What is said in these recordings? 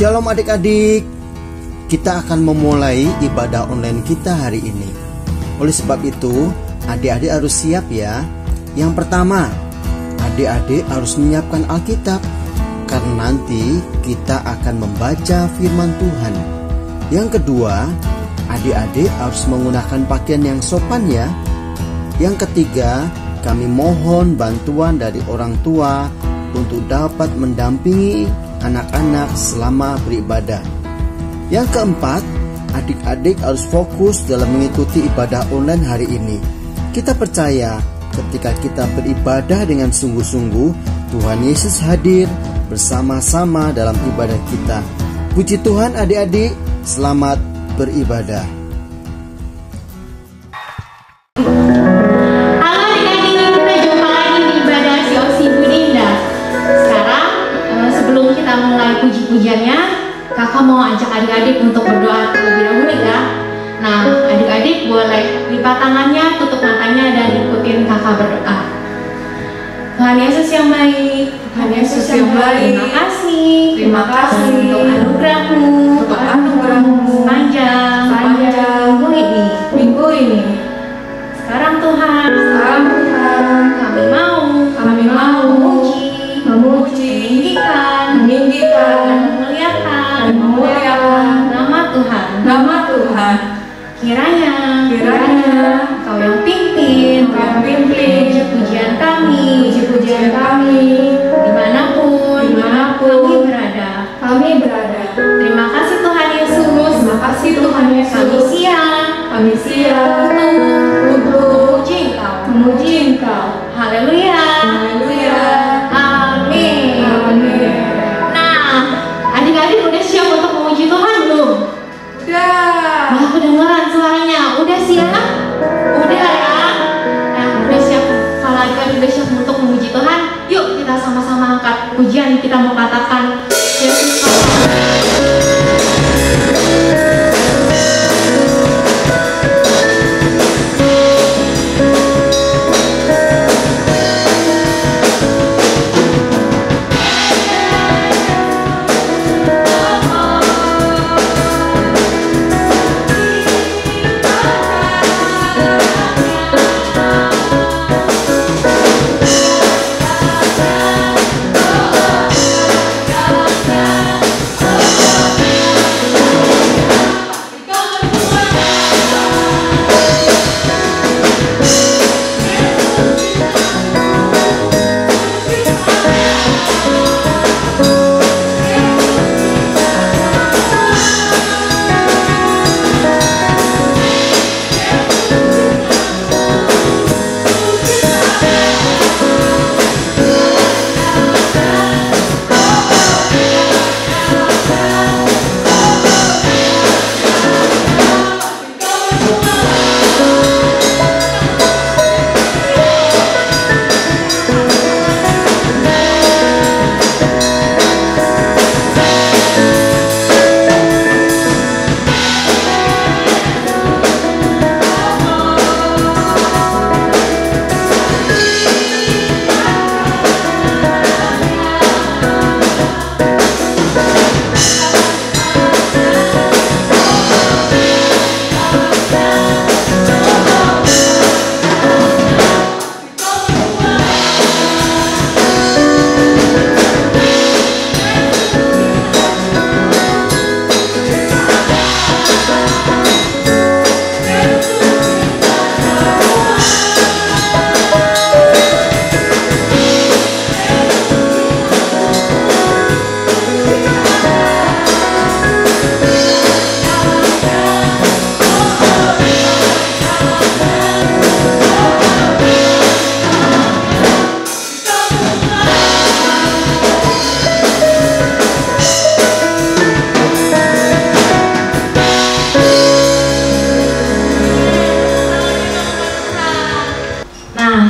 Shalom adik-adik, kita akan memulai ibadah online kita hari ini. Oleh sebab itu, adik-adik harus siap ya. Yang pertama, adik-adik harus menyiapkan Alkitab, karena nanti kita akan membaca firman Tuhan. Yang kedua, adik-adik harus menggunakan pakaian yang sopan ya. Yang ketiga, kami mohon bantuan dari orang tua untuk dapat mendampingi anak-anak selama beribadah. Yang keempat, adik-adik harus fokus dalam mengikuti ibadah online hari ini. Kita percaya ketika kita beribadah dengan sungguh-sungguh, Tuhan Yesus hadir bersama-sama dalam ibadah kita. Puji Tuhan adik-adik, selamat beribadah. Puji-pujiannya, kakak mau ajak adik-adik untuk berdoa terlebih dahulu ya. Nah, adik-adik boleh lipat tangannya, tutup matanya, dan ikutin kakak berdoa. Tuhan Yesus yang baik, Tuhan Yesus yang baik, terima kasih untuk anugerah-Mu sepanjang minggu ini. Sekarang Tuhan, kami mau memuji, meninggikan, dan memuliakan nama Tuhan. Kiranya Kau yang pimpin puji-pujian kami, dimanapun kami berada. Terima kasih Tuhan Yesus. Kami siap untuk memuji Engkau. Haleluya. Adik-adik udah siap untuk memuji Tuhan belum? Udah. Wah, kedengeran suaranya. Udah siap? Udah ya. Nah, udah siap. Kalau adik-adik udah siap untuk memuji Tuhan, yuk kita sama-sama angkat pujian. Kita mau katakan Yesus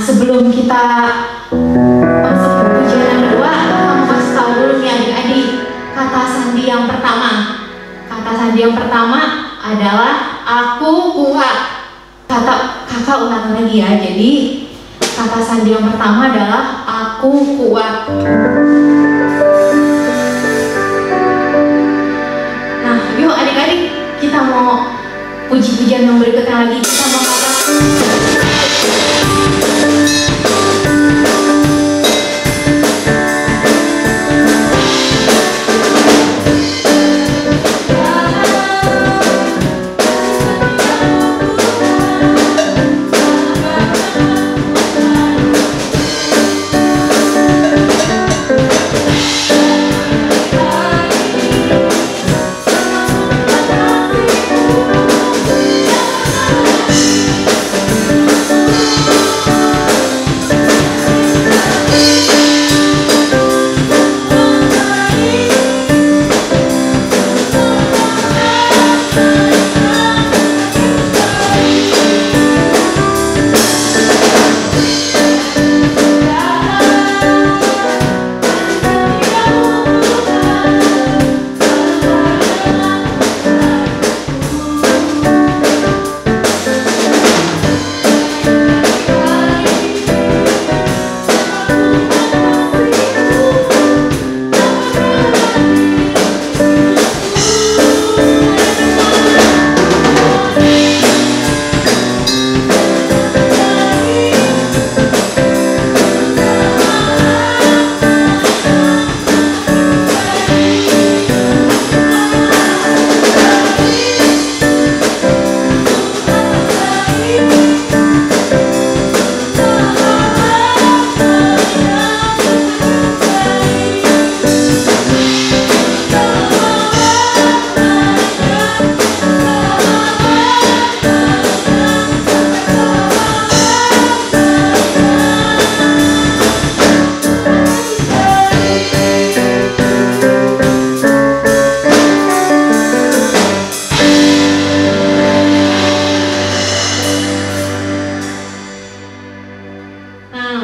sebelum kita masuk ke pujian yang kedua, kamu kasih tahu dulu nih adik-adik kata sandi yang pertama. Kata sandi yang pertama adalah aku kuat. Kakak ulang lagi ya. Jadi kata sandi yang pertama adalah aku kuat. yang berikutnya lagi kita mau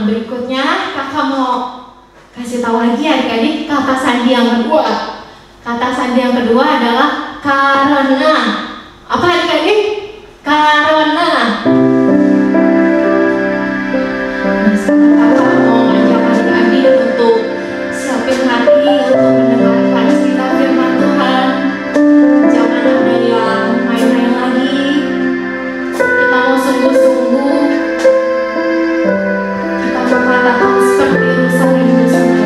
berikutnya kakak mau kasih tahu lagi adik-adik kata sandi yang kedua. Kata sandi yang kedua adalah karena. Apa adik-adik? Karena. Nah, sekarang kakak mau ngajak adik-adik untuk siapin hati untuk mendengarkan cerita firman Tuhan. Jangan ada yang main-main lagi. Kita mau sungguh-sungguh. Katakan seperti Yerusalem bersama.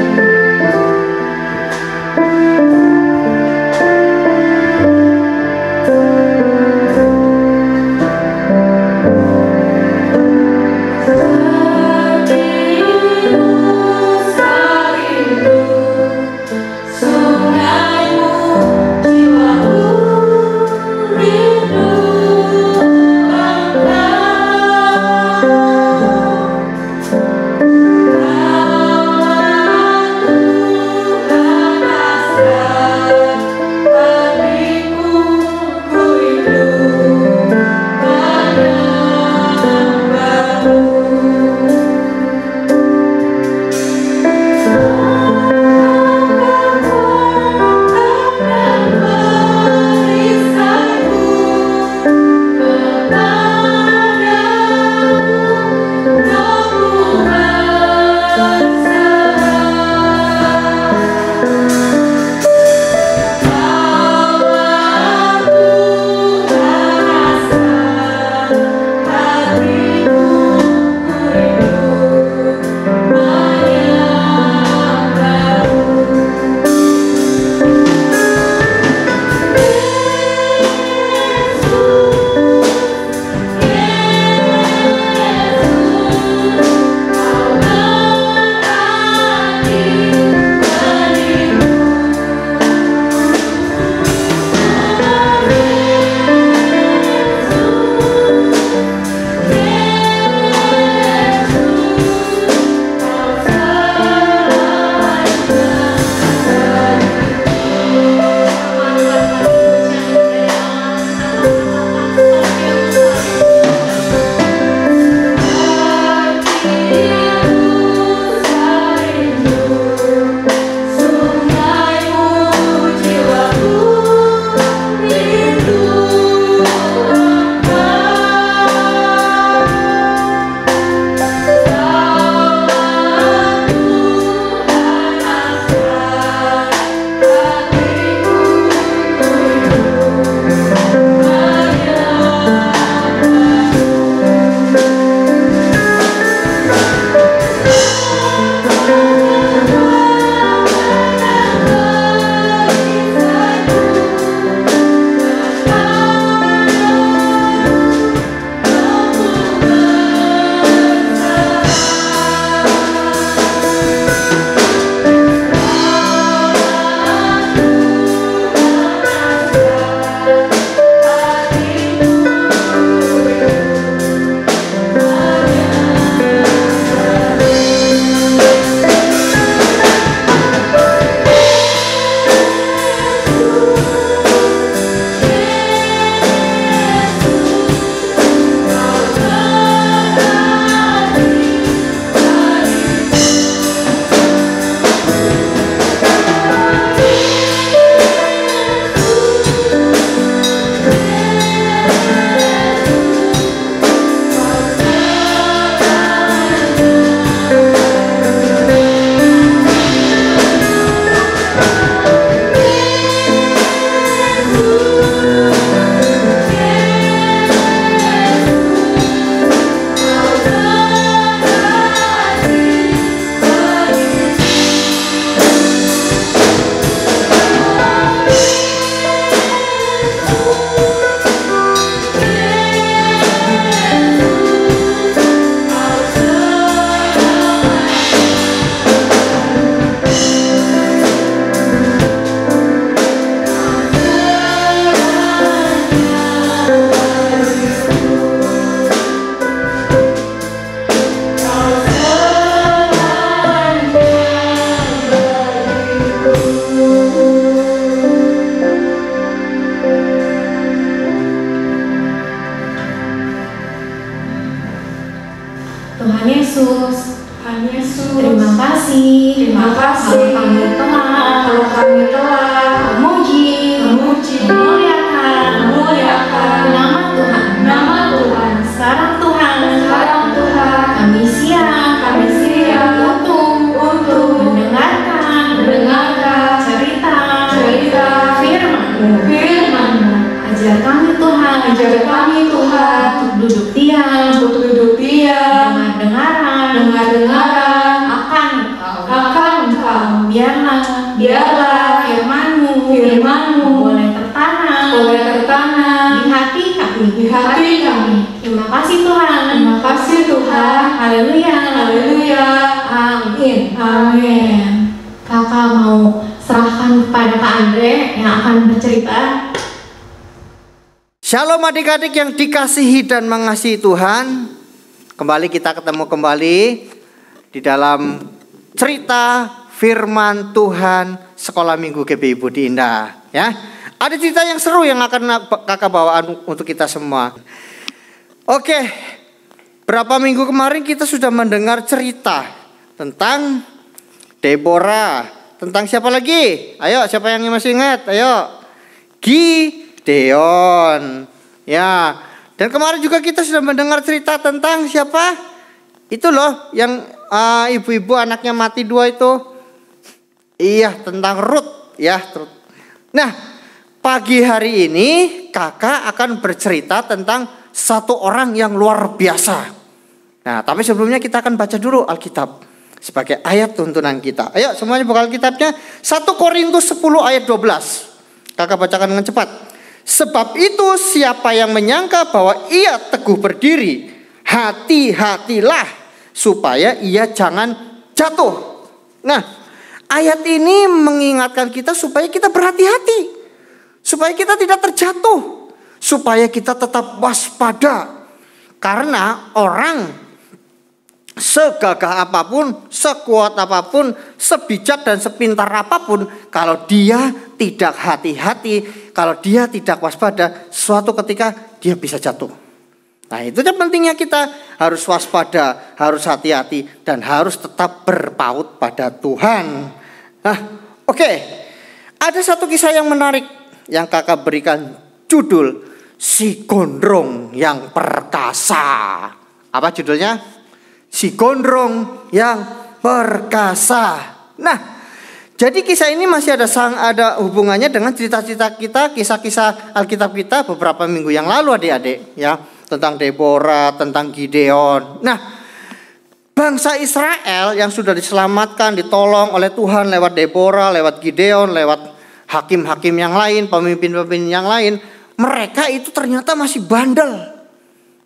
biarlah firman-Mu boleh tertanam di hati kami. Terima kasih Tuhan. Haleluya. Amin. Kakak mau serahkan kepada Kak Andre yang akan bercerita. Shalom adik-adik yang dikasihi dan mengasihi Tuhan. Kembali kita ketemu kembali di dalam cerita firman Tuhan Sekolah Minggu GBI Budi Indah, ya. Ada cerita yang seru yang akan kakak bawaan untuk kita semua. Oke, berapa minggu kemarin kita sudah mendengar cerita tentang Deborah, tentang siapa lagi? Ayo, siapa yang masih ingat? Ayo, Gideon, ya. Dan kemarin juga kita sudah mendengar cerita tentang siapa? Itu loh, yang ibu-ibu anaknya mati 2 itu. Iya, tentang Ruth, ya. Nah, pagi hari ini kakak akan bercerita tentang satu orang yang luar biasa. Nah, tapi sebelumnya kita akan baca dulu Alkitab sebagai ayat tuntunan kita. Ayo semuanya buka Alkitabnya. 1 Korintus 10 ayat 12. Kakak bacakan dengan cepat. Sebab itu siapa yang menyangka bahwa ia teguh berdiri, hati-hatilah supaya ia jangan jatuh. Nah, ayat ini mengingatkan kita supaya kita berhati-hati, supaya kita tidak terjatuh, supaya kita tetap waspada. Karena orang segagah apapun, sekuat apapun, sebijak dan sepintar apapun, kalau dia tidak hati-hati, kalau dia tidak waspada, suatu ketika dia bisa jatuh. Nah, itu yang pentingnya kita harus waspada, harus hati-hati, dan harus tetap berpaut pada Tuhan. Nah, oke. Ada satu kisah yang menarik yang kakak berikan judul Si Gondrong yang Perkasa. Apa judulnya? Si Gondrong yang Perkasa. Nah, jadi kisah ini masih ada hubungannya dengan cerita-cerita kita, kisah-kisah Alkitab kita beberapa minggu yang lalu adik-adik, ya, tentang Deborah, tentang Gideon. Nah, bangsa Israel yang sudah diselamatkan, ditolong oleh Tuhan lewat Deborah, lewat Gideon, lewat hakim-hakim yang lain, pemimpin-pemimpin yang lain, mereka itu ternyata masih bandel.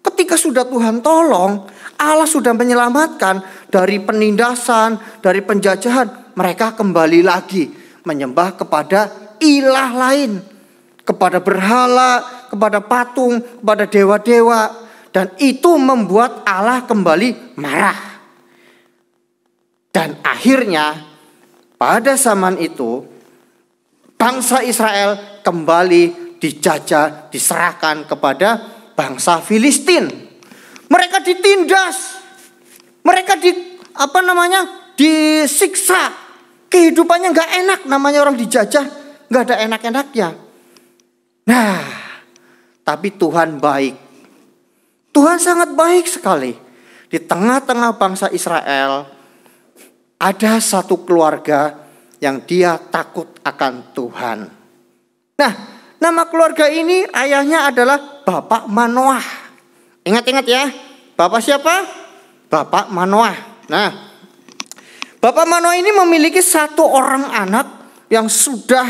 Ketika sudah Tuhan tolong, Allah sudah menyelamatkan dari penindasan, dari penjajahan, mereka kembali lagi menyembah kepada ilah lain, kepada berhala, kepada patung, kepada dewa-dewa, dan itu membuat Allah kembali marah. Dan akhirnya pada zaman itu bangsa Israel kembali dijajah, diserahkan kepada bangsa Filistin. Mereka ditindas, mereka disiksa, kehidupannya nggak enak. Namanya orang dijajah, nggak ada enak-enaknya. Nah, tapi Tuhan baik. Tuhan sangat baik sekali. Di tengah-tengah bangsa Israel ada satu keluarga yang dia takut akan Tuhan. Nah, nama keluarga ini ayahnya adalah Bapak Manoah. Ingat-ingat ya, Bapak siapa? Bapak Manoah. Nah, Bapak Manoah ini memiliki satu orang anak yang sudah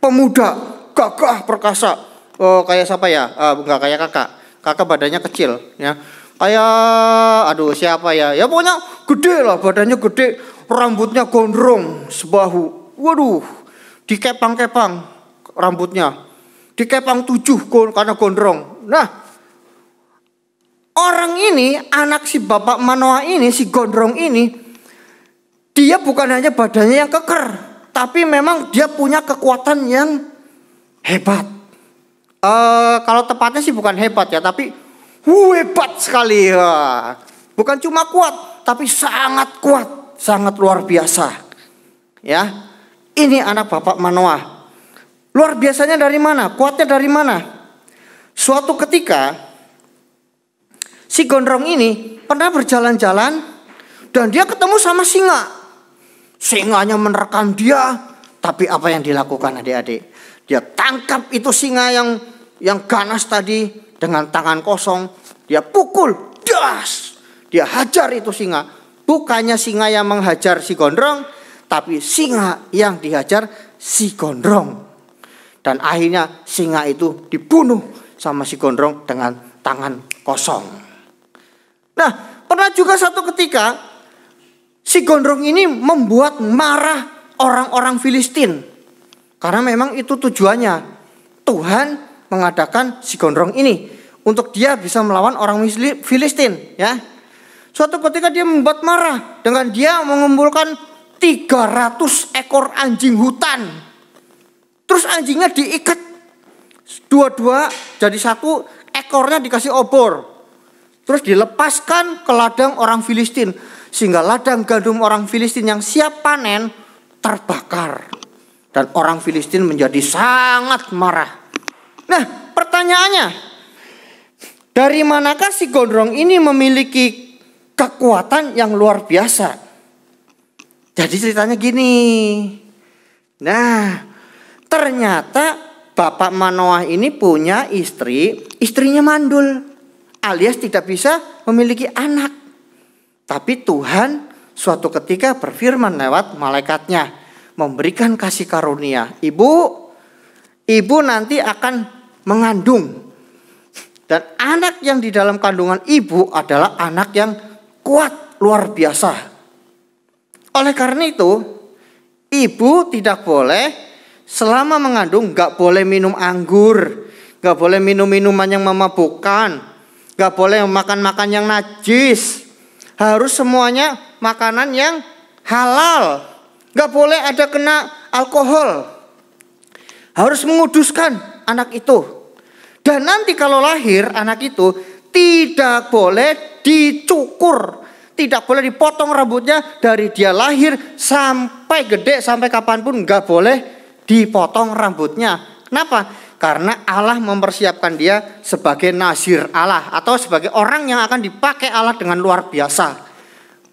pemuda, gagah, perkasa. Oh, kayak siapa ya? Enggak kayak kakak. Kakak badannya kecil, ya. Kayak, siapa ya? Ya pokoknya gede lah, badannya gede, rambutnya gondrong sebahu. Waduh, dikepang-kepang rambutnya, dikepang 7 karena gondrong. Nah, orang ini, anak si Bapak Manoah ini, si gondrong ini, dia bukan hanya badannya yang keker, tapi memang dia punya kekuatan yang hebat. Kalau tepatnya sih bukan hebat ya, tapi hebat sekali ya. Bukan cuma kuat, tapi sangat kuat, sangat luar biasa. Ya, ini anak Bapak Manoah. Luar biasanya dari mana? Kuatnya dari mana? Suatu ketika si gondrong ini pernah berjalan-jalan dan dia ketemu sama singa. Singanya menerkam dia, tapi apa yang dilakukan adik-adik? Dia tangkap itu singa yang ganas tadi dengan tangan kosong. Dia pukul, das. Dia hajar itu singa. Bukannya singa yang menghajar si gondrong, tapi singa yang dihajar si gondrong. Dan akhirnya singa itu dibunuh sama si gondrong dengan tangan kosong. Nah, pernah juga satu ketika si gondrong ini membuat marah orang-orang Filistin. Karena memang itu tujuannya. Tuhan mengadakan si gondrong ini untuk dia bisa melawan orang Filistin, ya. Suatu ketika dia membuat marah dengan dia mengumpulkan 300 ekor anjing hutan. Terus anjingnya diikat dua-dua jadi satu, ekornya dikasih obor. Terus dilepaskan ke ladang orang Filistin. Sehingga ladang gandum orang Filistin yang siap panen terbakar. Dan orang Filistin menjadi sangat marah. Nah, pertanyaannya, dari manakah si gondrong ini memiliki kekuatan yang luar biasa? Jadi ceritanya gini. Nah, ternyata Bapak Manoah ini punya istrinya mandul, alias tidak bisa memiliki anak. Tapi Tuhan suatu ketika berfirman lewat malaikatnya, memberikan kasih karunia. Ibu nanti akan mengandung. Dan anak yang di dalam kandungan ibu adalah anak yang kuat, luar biasa. Oleh karena itu, ibu tidak boleh selama mengandung, gak boleh minum anggur, gak boleh minum minuman yang memabukkan, gak boleh makan yang najis. Harus semuanya makanan yang halal. Gak boleh ada kena alkohol. Harus menguduskan anak itu. Dan nanti kalau lahir anak itu tidak boleh dicukur, tidak boleh dipotong rambutnya dari dia lahir sampai gede, sampai kapanpun gak boleh dipotong rambutnya. Kenapa? Karena Allah mempersiapkan dia sebagai nazir Allah, atau sebagai orang yang akan dipakai Allah dengan luar biasa.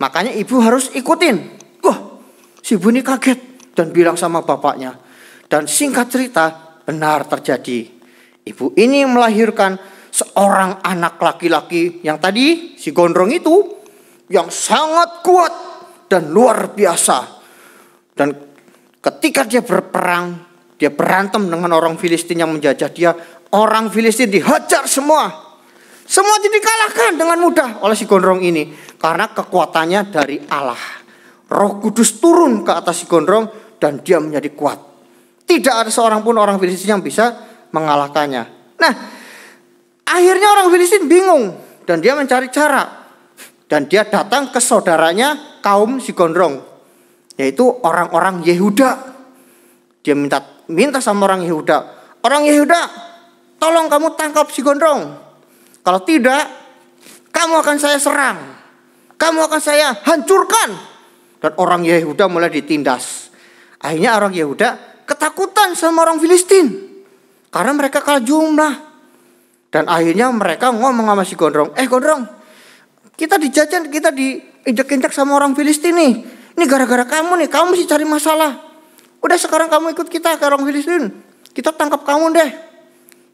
Makanya ibu harus ikutin. Wah, si ibu ini kaget dan bilang sama bapaknya. Dan singkat cerita, benar terjadi. Ibu ini melahirkan seorang anak laki-laki yang tadi si gondrong itu, yang sangat kuat dan luar biasa. Dan ketika dia berperang, dia berantem dengan orang Filistin yang menjajah dia. Orang Filistin dihajar semua. Semua jadi dikalahkan dengan mudah oleh si gondrong ini. Karena kekuatannya dari Allah. Roh Kudus turun ke atas si gondrong dan dia menjadi kuat. Tidak ada seorang pun orang Filistin yang bisa mengalahkannya. Nah, akhirnya orang Filistin bingung. Dan dia mencari cara. Dan dia datang ke saudaranya kaum si gondrong. Yaitu orang-orang Yehuda. Dia minta sama orang Yehuda. Orang Yehuda, tolong kamu tangkap si gondrong. Kalau tidak, kamu akan saya serang. Kamu akan saya hancurkan. Dan orang Yehuda mulai ditindas. Akhirnya orang Yehuda ketakutan sama orang Filistin. Karena mereka kalah jumlah. Dan akhirnya mereka ngomong sama si gondrong. Gondrong, kita dijajah, kita diinjak-injak sama orang Filistin nih. Ini gara-gara kamu nih, kamu mesti cari masalah. Udah sekarang kamu ikut kita ke orang Filistin. Kita tangkap kamu deh.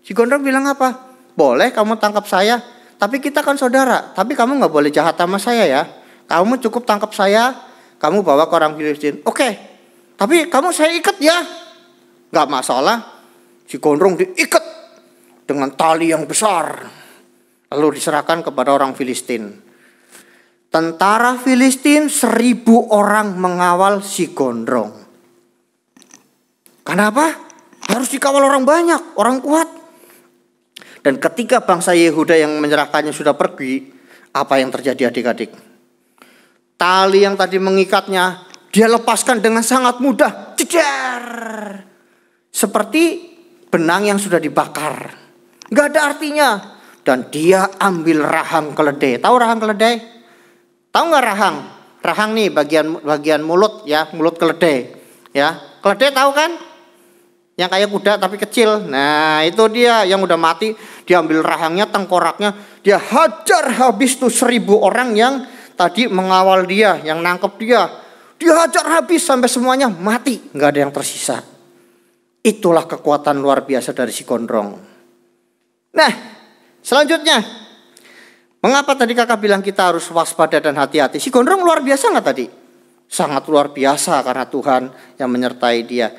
Si gondrong bilang apa? Boleh kamu tangkap saya, tapi kita kan saudara. Tapi kamu gak boleh jahat sama saya ya. Kamu cukup tangkap saya, kamu bawa ke orang Filistin. Oke, tapi kamu saya ikat ya. Gak masalah. Si gondrong diikat dengan tali yang besar. Lalu diserahkan kepada orang Filistin. Tentara Filistin 1000 orang mengawal si gondrong. Kenapa? Harus dikawal orang banyak, orang kuat. Dan ketika bangsa Yehuda yang menyerahkannya sudah pergi, apa yang terjadi adik-adik? Tali yang tadi mengikatnya, dia lepaskan dengan sangat mudah. Jedar! Seperti benang yang sudah dibakar. Gak ada artinya. Dan dia ambil rahang keledai. Tahu rahang keledai? Tahu gak rahang? Rahang nih bagian mulut ya, mulut keledai. Ya, keledai tahu kan? Yang kayak kuda tapi kecil. Nah itu dia yang udah mati. Dia ambil rahangnya, tengkoraknya. Dia hajar habis tuh 1000 orang yang tadi mengawal dia, yang nangkep dia. Dia hajar habis sampai semuanya mati. Gak ada yang tersisa. Itulah kekuatan luar biasa dari si gondrong. Nah selanjutnya, mengapa tadi kakak bilang kita harus waspada dan hati-hati? Si gondrong luar biasa gak tadi? sangat luar biasa karena Tuhan yang menyertai dia.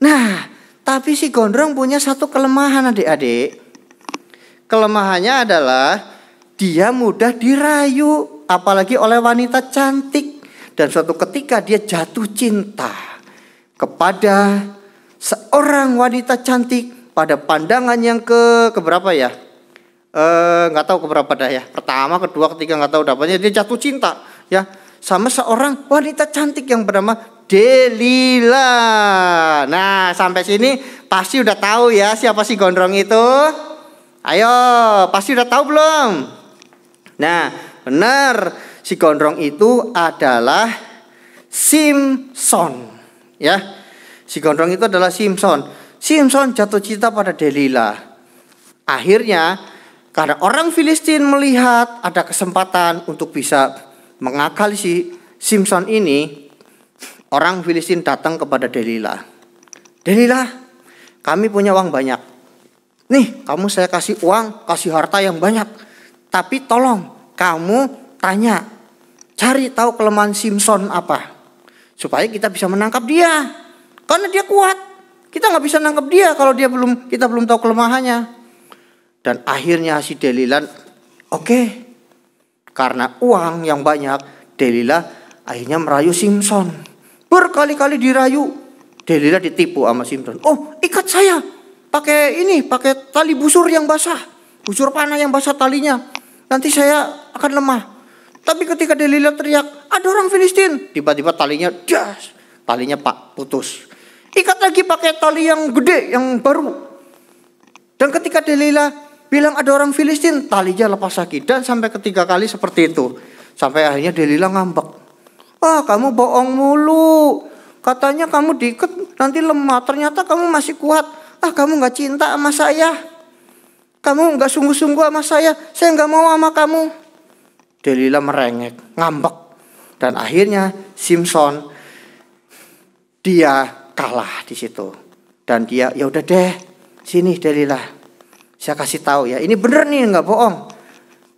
Nah, tapi si gondrong punya satu kelemahan adik-adik. Kelemahannya adalah dia mudah dirayu, apalagi oleh wanita cantik. Dan suatu ketika dia jatuh cinta kepada seorang wanita cantik pada pandangan yang keberapa ya? Nggak tahu keberapa dah ya. Pertama, kedua, ketiga nggak tahu dapatnya. Dia jatuh cinta ya sama seorang wanita cantik yang bernama Delila. Nah, sampai sini pasti udah tahu ya siapa si gondrong itu. Ayo, pasti udah tahu belum? Nah, benar, si gondrong itu adalah Simson. Ya, si gondrong itu adalah Simson. Simson jatuh cinta pada Delila. Akhirnya, karena orang Filistin melihat ada kesempatan untuk bisa mengakali si Simson ini, orang Filistin datang kepada Delila. Delila, kami punya uang banyak. Nih, kamu saya kasih uang, kasih harta yang banyak. Tapi tolong kamu tanya, cari tahu kelemahan Simson apa, supaya kita bisa menangkap dia. Karena dia kuat, kita nggak bisa nangkap dia kalau kita belum tahu kelemahannya. Dan akhirnya si Delila, oke, karena uang yang banyak, Delila akhirnya merayu Simson. Berkali-kali dirayu, Delila ditipu sama Simson. Oh, ikat saya pakai tali busur yang basah, busur panah yang basah talinya. Nanti saya akan lemah. Tapi ketika Delila teriak, ada orang Filistin, tiba-tiba talinya putus. Ikat lagi pakai tali yang gede, yang baru. Dan ketika Delila bilang ada orang Filistin, talinya lepas lagi. Dan sampai ketiga kali seperti itu. Sampai akhirnya Delila ngambek. Ah, kamu bohong mulu. Katanya kamu diikat nanti lemah. Ternyata kamu masih kuat. Ah, kamu gak cinta sama saya. Kamu gak sungguh-sungguh sama saya. Saya gak mau sama kamu. Delila merengek, ngambek. Dan akhirnya Simson, dia kalah di situ. Dan dia, ya udah deh, sini Delila, saya kasih tahu ya, ini bener nih, nggak bohong.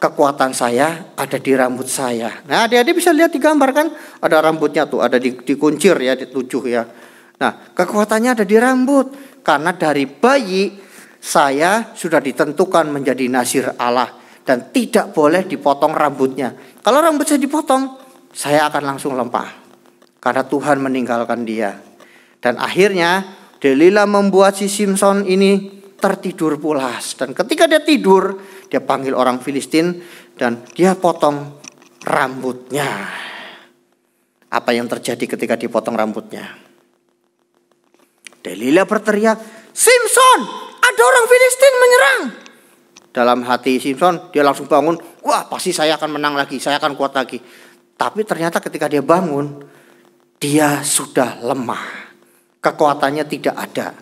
Kekuatan saya ada di rambut saya. Nah, adik-adik bisa lihat di gambar kan, ada rambutnya tuh, ada dikuncir ya, di 7 ya. Nah, kekuatannya ada di rambut. Karena dari bayi saya sudah ditentukan menjadi nazir Allah dan tidak boleh dipotong rambutnya. Kalau rambut saya dipotong, saya akan langsung lemah. Karena Tuhan meninggalkan dia. Dan akhirnya Delila membuat si Simson ini tertidur pulas. Dan ketika dia tidur, dia panggil orang Filistin dan dia potong rambutnya. Apa yang terjadi ketika dipotong rambutnya? Delila berteriak, Simson, ada orang Filistin menyerang. Dalam hati Simson, dia langsung bangun. Wah, pasti saya akan menang lagi, saya akan kuat lagi. Tapi ternyata ketika dia bangun, dia sudah lemah. Kekuatannya tidak ada.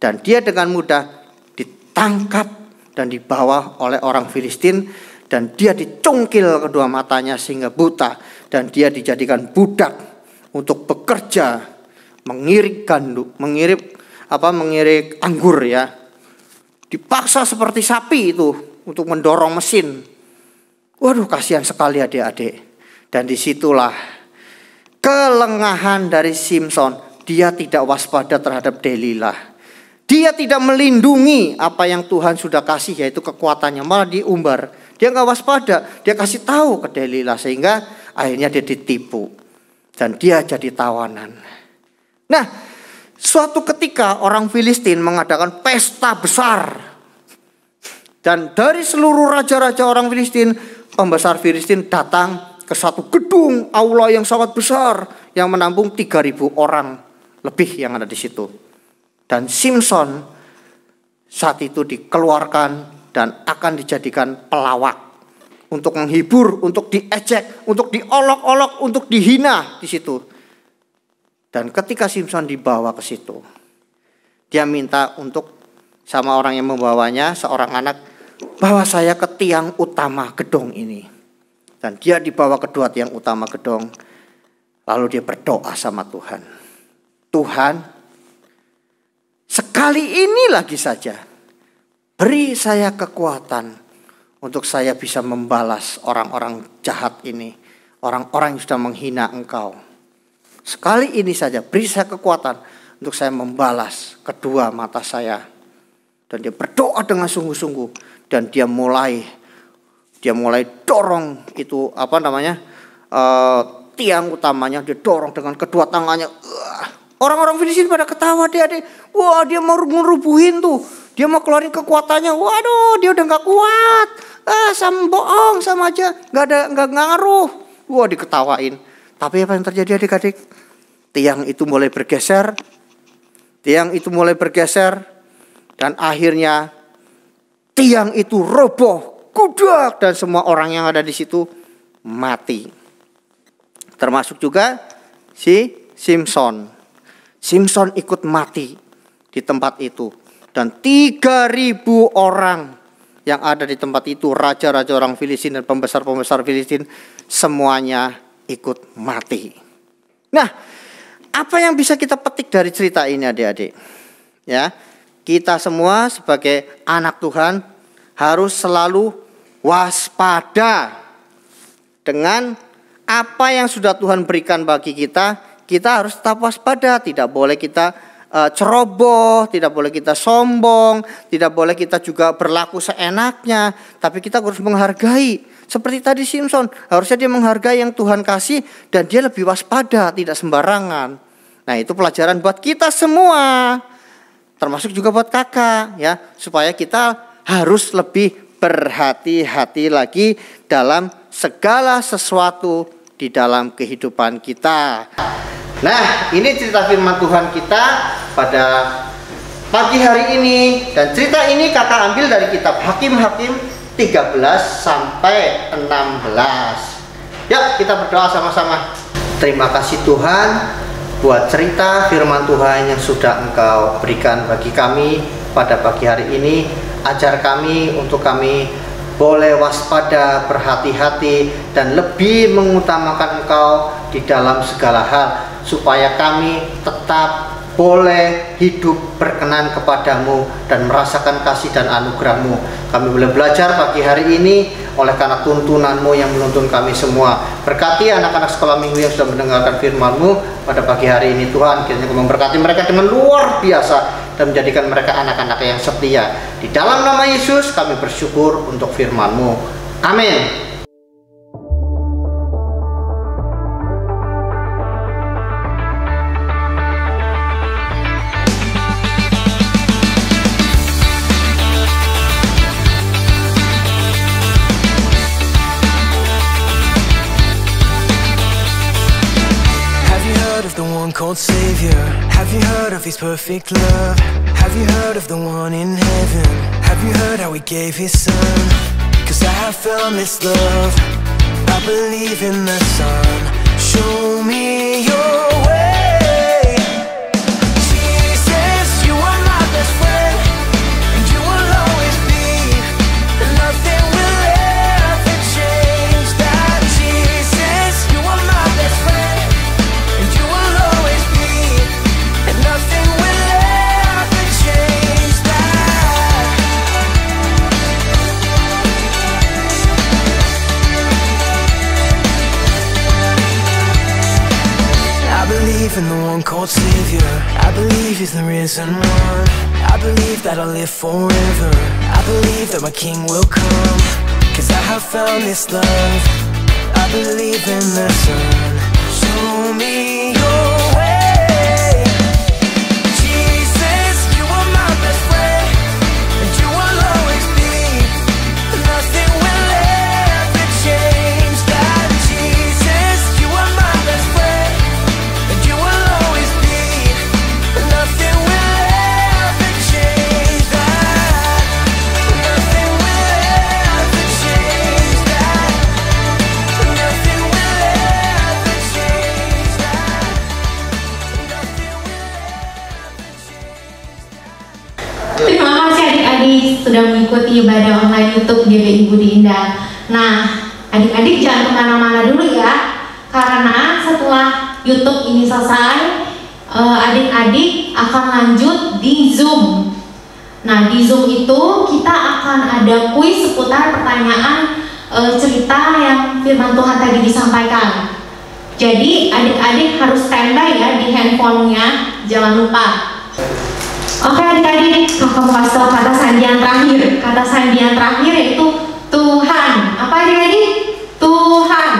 Dan dia dengan mudah ditangkap dan dibawa oleh orang Filistin. Dan dia dicungkil kedua matanya sehingga buta. Dan dia dijadikan budak untuk bekerja mengirik anggur ya. Dipaksa seperti sapi itu untuk mendorong mesin. Waduh, kasihan sekali adik-adik. Dan disitulah kelengahan dari Simson. Dia tidak waspada terhadap Delila. Dia tidak melindungi apa yang Tuhan sudah kasih, yaitu kekuatannya, malah diumbar. Dia gak waspada, dia kasih tahu ke Delila sehingga akhirnya dia ditipu. Dan dia jadi tawanan. Nah, suatu ketika orang Filistin mengadakan pesta besar. Dan dari seluruh raja-raja orang Filistin, pembesar Filistin datang ke satu gedung aula yang sangat besar yang menampung 3.000 orang lebih yang ada di situ. Dan Simson saat itu dikeluarkan dan akan dijadikan pelawak untuk menghibur, untuk diejek, untuk diolok-olok, untuk dihina di situ. Dan ketika Simson dibawa ke situ, dia minta untuk sama orang yang membawanya, seorang anak, bawa saya ke tiang utama gedung ini. Dan dia dibawa ke dua tiang utama gedung. Lalu dia berdoa sama Tuhan. Tuhan, sekali ini lagi saja, beri saya kekuatan untuk saya bisa membalas orang-orang jahat ini. Orang-orang yang sudah menghina Engkau. Sekali ini saja beri saya kekuatan untuk saya membalas kedua mata saya. Dan dia berdoa dengan sungguh-sungguh, dan dia mulai dorong itu tiang utamanya, dia dorong dengan kedua tangannya. Orang-orang Filistin pada ketawa, adik-adik. Wah, dia mau ngerubuhin tuh. Dia mau keluarin kekuatannya. Waduh, dia udah nggak kuat. Sama bohong, sama aja. Nggak ngaruh. Wah, diketawain. Tapi apa yang terjadi, adik-adik? Tiang itu mulai bergeser. Dan akhirnya tiang itu roboh, kudak, dan semua orang yang ada di situ mati. Termasuk juga si Simson. Simson ikut mati di tempat itu. Dan 3.000 orang yang ada di tempat itu, raja-raja orang Filistin dan pembesar-pembesar Filistin, semuanya ikut mati. Nah, apa yang bisa kita petik dari cerita ini, adik-adik? Ya, kita semua sebagai anak Tuhan harus selalu waspada dengan apa yang sudah Tuhan berikan bagi kita. Kita harus tetap waspada, tidak boleh kita ceroboh, tidak boleh kita sombong, tidak boleh kita juga berlaku seenaknya, tapi kita harus menghargai. Seperti tadi Simson, harusnya dia menghargai yang Tuhan kasih dan dia lebih waspada, tidak sembarangan. Nah, itu pelajaran buat kita semua, termasuk juga buat kakak, ya, supaya kita harus lebih berhati-hati lagi dalam segala sesuatu di dalam kehidupan kita. Nah, ini cerita firman Tuhan kita pada pagi hari ini. Dan cerita ini kakak ambil dari kitab Hakim-Hakim 13 sampai 16. Yuk kita berdoa sama-sama. Terima kasih Tuhan buat cerita firman Tuhan yang sudah Engkau berikan bagi kami pada pagi hari ini. Ajar kami untuk kami boleh waspada, berhati-hati, dan lebih mengutamakan Engkau di dalam segala hal, supaya kami tetap boleh hidup berkenan kepadamu dan merasakan kasih dan anugerah-Mu. Kami boleh belajar pagi hari ini oleh karena tuntunan-Mu yang menuntun kami semua. Berkati anak-anak sekolah minggu yang sudah mendengarkan firman-Mu pada pagi hari ini Tuhan. Kiranya Kau memberkati mereka dengan luar biasa dan menjadikan mereka anak-anak yang setia. Di dalam nama Yesus kami bersyukur untuk firman-Mu. Amin. Called Savior, have you heard of His perfect love? Have you heard of the one in heaven? Have you heard how He gave His Son? 'Cause I have found this love, I believe in the Son. Show me your way. Jesus, you are my best friend, and you will always be, and nothing will ever change that. Jesus, you are my best friend, and you will nothing will ever change that. I believe in the one called Savior, I believe He's the risen one, I believe that I'll live forever, I believe that my King will come, 'cause I have found this love, I believe in the Son. Show me your way. Terima kasih adik-adik sudah mengikuti ibadah online YouTube GBI Budi Indah. Nah, adik-adik jangan kemana-mana dulu ya, karena setelah YouTube ini selesai, adik-adik akan lanjut di Zoom. Nah, di Zoom itu kita akan ada kuis seputar pertanyaan cerita yang firman Tuhan tadi disampaikan. Jadi adik-adik harus standby ya di handphonenya, jangan lupa. Oke adik-adik, kakak mau kasih tahu kata sandian terakhir. Kata sandian terakhir yaitu Tuhan. Apa adik-adik? Tuhan.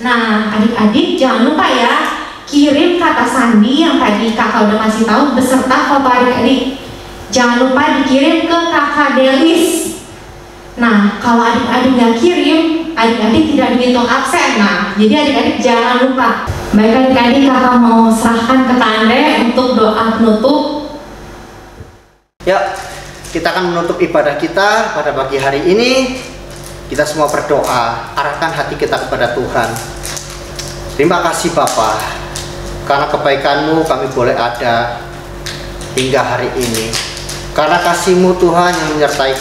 Nah adik-adik jangan lupa ya, kirim kata sandi yang tadi kakak udah kasih tahu beserta foto adik-adik. Jangan lupa dikirim ke kakak Delis. Nah, kalau adik-adik nggak kirim, adik-adik tidak dihitung absen. Nah, jadi adik-adik jangan lupa. Baik adik-adik, kakak mau serahkan ke Kak Andre untuk doa penutup. Ya, kita akan menutup ibadah kita pada pagi hari ini. Kita semua berdoa, arahkan hati kita kepada Tuhan. Terima kasih Bapa, karena kebaikan-Mu kami boleh ada hingga hari ini. Karena kasih-Mu Tuhan yang menyertai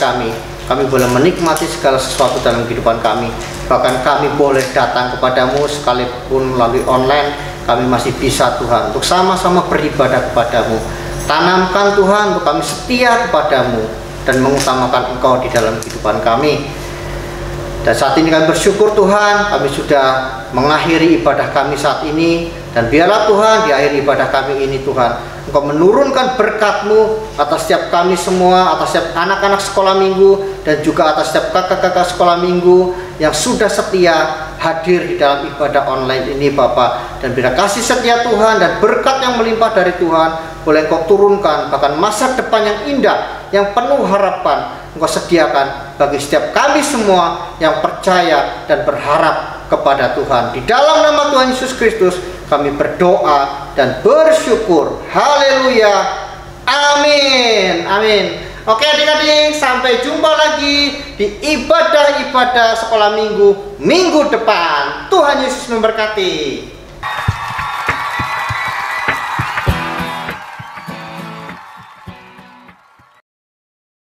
kami boleh menikmati segala sesuatu dalam kehidupan kami. Bahkan kami boleh datang kepadamu sekalipun melalui online. Kami masih bisa Tuhan untuk sama-sama beribadah kepadamu. Tanamkan Tuhan untuk kami setia kepadamu dan mengutamakan Engkau di dalam kehidupan kami. Dan saat ini kami bersyukur Tuhan, kami sudah mengakhiri ibadah kami saat ini. Dan biarlah Tuhan di akhir ibadah kami ini Tuhan, Engkau menurunkan berkat-Mu atas setiap kami semua, atas setiap anak-anak sekolah minggu, dan juga atas setiap kakak-kakak sekolah minggu yang sudah setia hadir di dalam ibadah online ini Bapak. Dan bila kasih setia Tuhan dan berkat yang melimpah dari Tuhan boleh Engkau turunkan, bahkan masa depan yang indah, yang penuh harapan Engkau sediakan bagi setiap kami semua yang percaya dan berharap kepada Tuhan. Di dalam nama Tuhan Yesus Kristus kami berdoa dan bersyukur. Haleluya. Amin. Amin. Oke adik-adik, sampai jumpa lagi di ibadah-ibadah sekolah minggu depan. Tuhan Yesus memberkati.